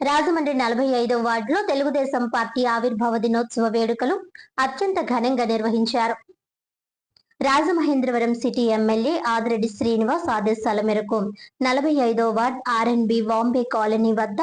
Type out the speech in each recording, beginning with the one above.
రాజమండ్రి 45వ వార్డులో తెలుగుదేశం పార్టీ ఆవిర్భావ దినోత్సవ వేడుకలు అత్యంత ఘనంగా నిర్వహించారు. రాజమహేంద్రవరం సిటీ ఎమ్మెల్యే ఆదిరెడ్డి శ్రీనివాస్ ఆదేశాల మేరకు 45వ వార్డ్ ఆర్ఎన్బి బాంబే కాలనీ వద్ద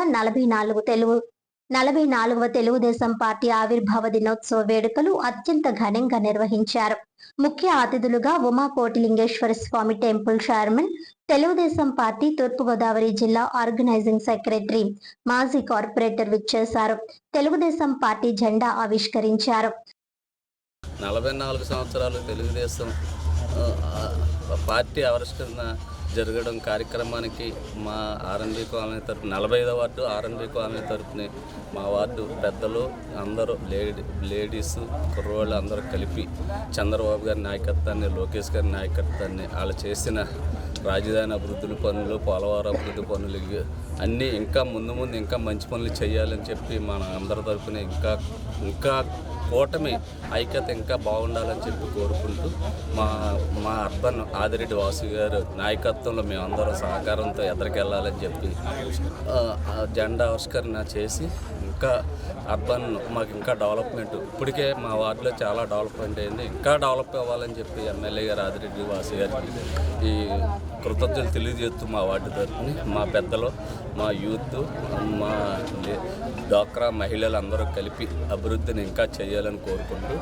44వ తెలుగుదేశం పార్టీ ఆవిర్భావ దినోత్సవ వేడుకలు అత్యంత ఘనంగా నిర్వహించారు. ముఖ్య అతిథులుగా ఉమా కోటిలింగేశ్వర స్వామి టెంపుల్ చైర్మన్, తెలుగుదేశం పార్టీ తూర్పుగోదావరి జిల్లా ఆర్గనైజింగ్ సెక్రటరీ, మాజీ కార్పొరేటర్ విచ్చేశారు. తెలుగుదేశం పార్టీ జెండా ఆవిష్కరించారు. 44 సంవత్సరాలు తెలుగుదేశం పార్టీ ఆవిష్కరణ జరగడం కార్యక్రమానికి మా ఆర్ఎన్బి కాలనీ తరపున 45వ వార్డు ఆర్ఎన్బి కాలనీ తరపున మా వార్డు పెద్దలు అందరూ లేడీస్ కుర్రవాళ్ళు అందరూ కలిపి చంద్రబాబు గారి నాయకత్వాన్ని, లోకేష్ గారి నాయకత్వాన్ని, వాళ్ళు చేసిన రాజధాని అభివృద్ధుల పనులు, పోలవరం అభివృద్ధి పనులు అన్నీ ఇంకా ముందు ఇంకా మంచి పనులు చేయాలని చెప్పి మన అందరి తరపున ఇంకా కూటమి ఐక్యత ఇంకా బాగుండాలని చెప్పి కోరుకుంటూ మా అర్బన్ ఆదిరెడ్డి వాసు గారు నాయకత్వంలో మేమందరం సహకారంతో ఎదరికెళ్ళాలని చెప్పి జెండా ఆవిష్కరణ చేసి ఇంకా అర్బన్ మాకు ఇంకా డెవలప్మెంట్, ఇప్పటికే మా వార్డులో చాలా డెవలప్మెంట్ అయింది, ఇంకా డెవలప్ అవ్వాలని చెప్పి ఎమ్మెల్యే గారు ఆదిరెడ్డి వాసు గారికి ఈ కృతజ్ఞతలు తెలియజేస్తూ మా వార్డు తరఫున మా పెద్దలు, మా యూత్, మా డ్వాక్రా మహిళలు అందరూ కలిపి అభివృద్ధిని ఇంకా చేయాలని కోరుకుంటూ